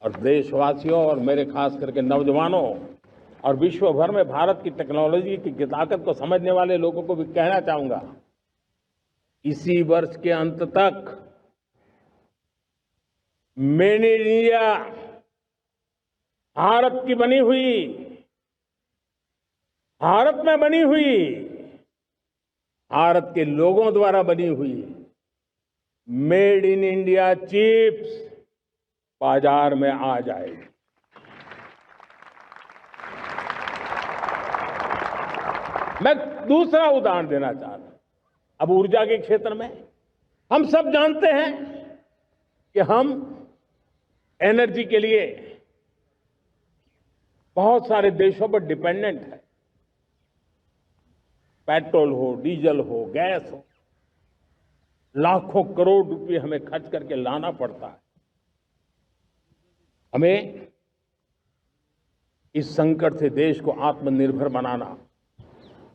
और देशवासियों और मेरे खास करके नौजवानों और विश्व भर में भारत की टेक्नोलॉजी की ताकत को समझने वाले लोगों को भी कहना चाहूंगा, इसी वर्ष के अंत तक मेड इन इंडिया, भारत की बनी हुई, भारत में बनी हुई, भारत के लोगों द्वारा बनी हुई मेड इन इंडिया चिप्स बाजार में आ जाएगी। मैं दूसरा उदाहरण देना चाहता हूं। अब ऊर्जा के क्षेत्र में हम सब जानते हैं कि हम एनर्जी के लिए बहुत सारे देशों पर डिपेंडेंट है। पेट्रोल हो, डीजल हो, गैस हो, लाखों करोड़ रुपए हमें खर्च करके लाना पड़ता है। हमें इस संकट से देश को आत्मनिर्भर बनाना,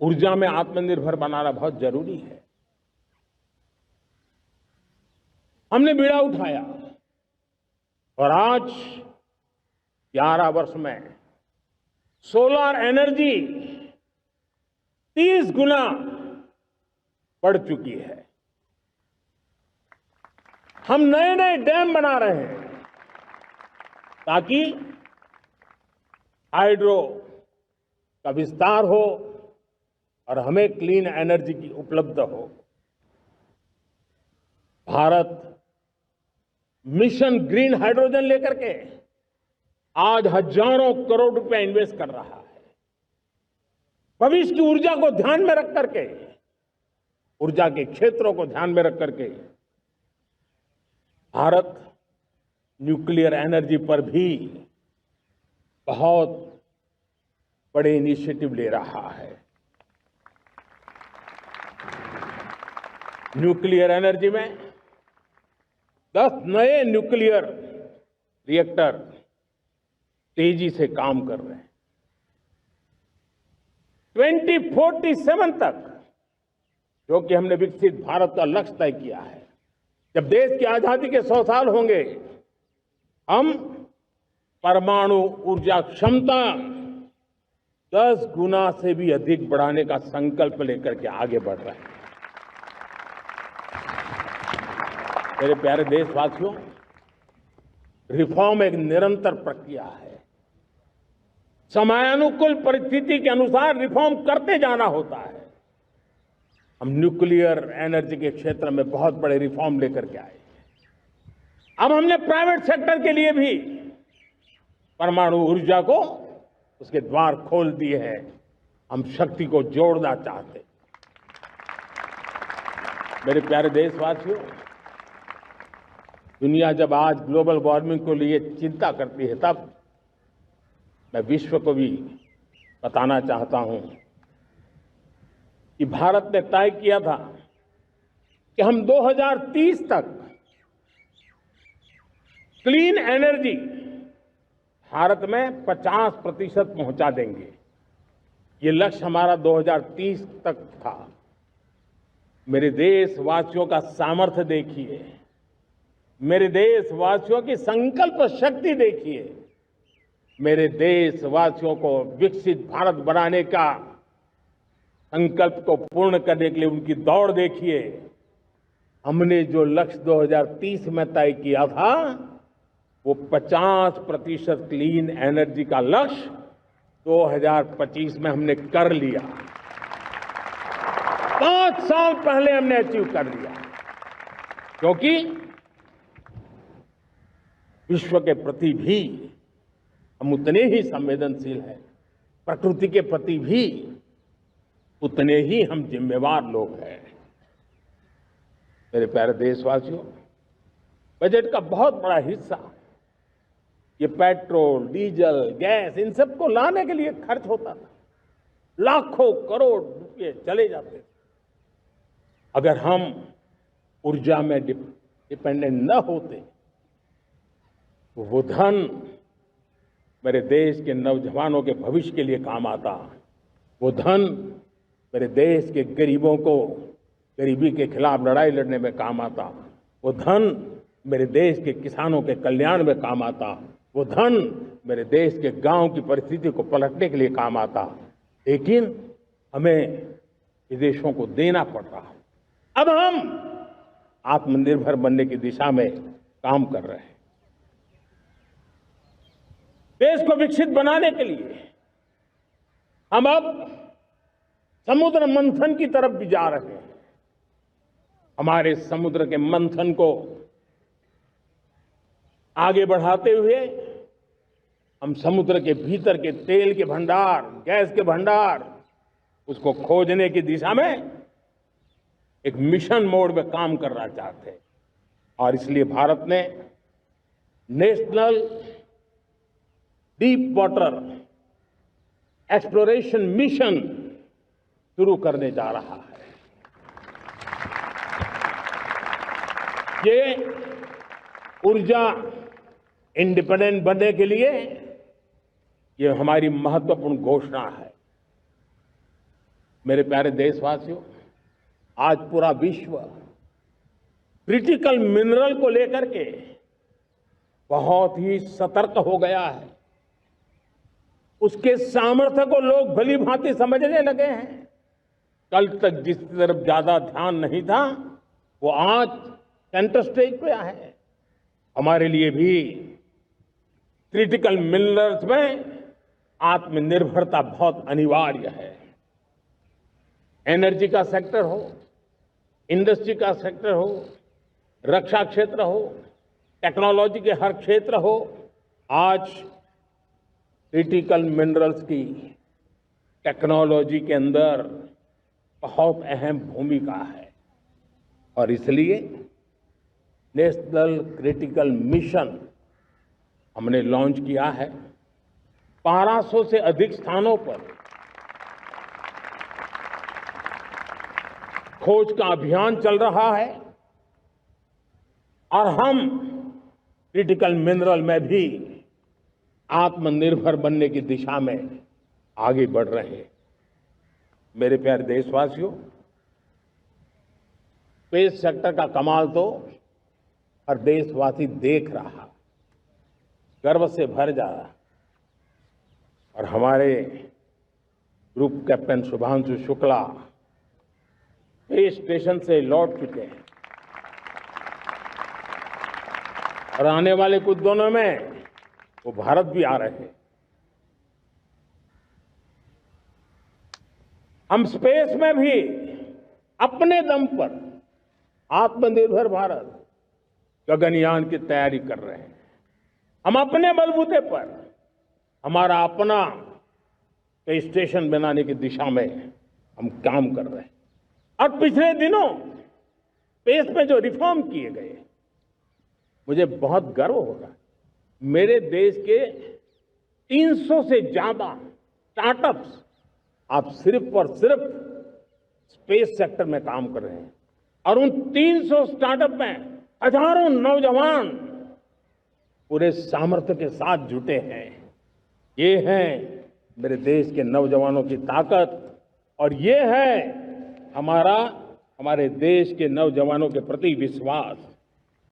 ऊर्जा में आत्मनिर्भर बनाना बहुत जरूरी है। हमने बीड़ा उठाया और आज 11 वर्ष में सोलर एनर्जी 30 गुना बढ़ चुकी है। हम नए नए डैम बना रहे हैं ताकि हाइड्रो का विस्तार हो और हमें क्लीन एनर्जी की उपलब्ध हो। भारत मिशन ग्रीन हाइड्रोजन लेकर के आज हजारों करोड़ रुपए इन्वेस्ट कर रहा है। भविष्य की ऊर्जा को ध्यान में रख करके, ऊर्जा के क्षेत्रों को ध्यान में रख करके भारत न्यूक्लियर एनर्जी पर भी बहुत बड़े इनिशिएटिव ले रहा है। न्यूक्लियर एनर्जी में 10 नए न्यूक्लियर रिएक्टर तेजी से काम कर रहे हैं। 2047 तक, जो कि हमने विकसित भारत का लक्ष्य तय किया है, जब देश की आजादी के 100 साल होंगे, हम परमाणु ऊर्जा क्षमता 10 गुना से भी अधिक बढ़ाने का संकल्प लेकर के आगे बढ़ रहे हैं। मेरे प्यारे देशवासियों, रिफॉर्म एक निरंतर प्रक्रिया है। समयानुकूल परिस्थिति के अनुसार रिफॉर्म करते जाना होता है। हम न्यूक्लियर एनर्जी के क्षेत्र में बहुत बड़े रिफॉर्म लेकर के आए। अब हमने प्राइवेट सेक्टर के लिए भी परमाणु ऊर्जा को उसके द्वार खोल दिए हैं। हम शक्ति को जोड़ना चाहते। मेरे प्यारे देशवासियों, दुनिया जब आज ग्लोबल वार्मिंग को लिए चिंता करती है, तब मैं विश्व को भी बताना चाहता हूं कि भारत ने तय किया था कि हम 2030 तक क्लीन एनर्जी भारत में 50% पहुंचा देंगे। ये लक्ष्य हमारा 2030 तक था। मेरे देशवासियों का सामर्थ्य देखिए, मेरे देशवासियों की संकल्प शक्ति देखिए, मेरे देशवासियों को विकसित भारत बनाने का संकल्प को पूर्ण करने के लिए उनकी दौड़ देखिए। हमने जो लक्ष्य 2030 में तय किया था, वो 50% क्लीन एनर्जी का लक्ष्य 2025 में हमने कर लिया। 5 साल पहले हमने अचीव कर लिया, क्योंकि विश्व के प्रति भी हम उतने ही संवेदनशील हैं, प्रकृति के प्रति भी उतने ही हम जिम्मेवार लोग हैं। मेरे प्यारे देशवासियों, बजट का बहुत बड़ा हिस्सा ये पेट्रोल, डीजल, गैस, इन सबको लाने के लिए खर्च होता था। लाखों करोड़ रुपए चले जाते थे। अगर हम ऊर्जा में डिपेंडेंट न होते, तो वो धन मेरे देश के नौजवानों के भविष्य के लिए काम आता। वो धन मेरे देश के गरीबों को गरीबी के खिलाफ लड़ाई लड़ने में काम आता। वो धन मेरे देश के किसानों के कल्याण में काम आता। वो धन मेरे देश के गांव की परिस्थिति को पलटने के लिए काम आता, लेकिन हमें विदेशों को देना पड़ रहा। अब हम आत्मनिर्भर बनने की दिशा में काम कर रहे हैं। देश को विकसित बनाने के लिए हम अब समुद्र मंथन की तरफ भी जा रहे हैं। हमारे समुद्र के मंथन को आगे बढ़ाते हुए हम समुद्र के भीतर के तेल के भंडार, गैस के भंडार, उसको खोजने की दिशा में एक मिशन मोड में काम करना चाहते हैं। और इसलिए भारत ने national deep water exploration mission शुरू करने जा रहा है। ये ऊर्जा इंडिपेंडेंट बनने के लिए ये हमारी महत्वपूर्ण घोषणा है। मेरे प्यारे देशवासियों, आज पूरा विश्व क्रिटिकल मिनरल को लेकर के बहुत ही सतर्क हो गया है। उसके सामर्थ्य को लोग भली भांति समझने लगे हैं। कल तक जिस तरफ ज्यादा ध्यान नहीं था, वो आज सेंटर स्टेज पे है। हमारे लिए भी क्रिटिकल मिनरल्स में आत्मनिर्भरता बहुत अनिवार्य है। एनर्जी का सेक्टर हो, इंडस्ट्री का सेक्टर हो, रक्षा क्षेत्र हो, टेक्नोलॉजी के हर क्षेत्र हो, आज क्रिटिकल मिनरल्स की टेक्नोलॉजी के अंदर बहुत अहम भूमिका है। और इसलिए नेशनल क्रिटिकल मिशन हमने लॉन्च किया है। 1200 से अधिक स्थानों पर खोज का अभियान चल रहा है और हम क्रिटिकल मिनरल में भी आत्मनिर्भर बनने की दिशा में आगे बढ़ रहे हैं। मेरे प्यारे देशवासियों, स्पेस सेक्टर का कमाल तो हर देशवासी देख रहा, गर्व से भर जा रहा। और हमारे group captain Shubhanshu Shukla space station से लौट चुके हैं और आने वाले कुछ दिनों में वो भारत भी आ रहे हैं। हम स्पेस में भी अपने दम पर आत्मनिर्भर भारत गगनयान की तैयारी कर रहे हैं। हम अपने बलबूते पर हमारा अपना स्टेशन बनाने की दिशा में हम काम कर रहे हैं। और पिछले दिनों स्पेस में जो रिफॉर्म किए गए, मुझे बहुत गर्व होगा। मेरे देश के 300 से ज्यादा स्टार्टअप्स आप सिर्फ और सिर्फ स्पेस सेक्टर में काम कर रहे हैं और उन 300 स्टार्टअप में हजारों नौजवान पूरे सामर्थ्य के साथ जुटे हैं। ये है मेरे देश के नौजवानों की ताकत और ये है हमारे देश के नौजवानों के प्रति विश्वास।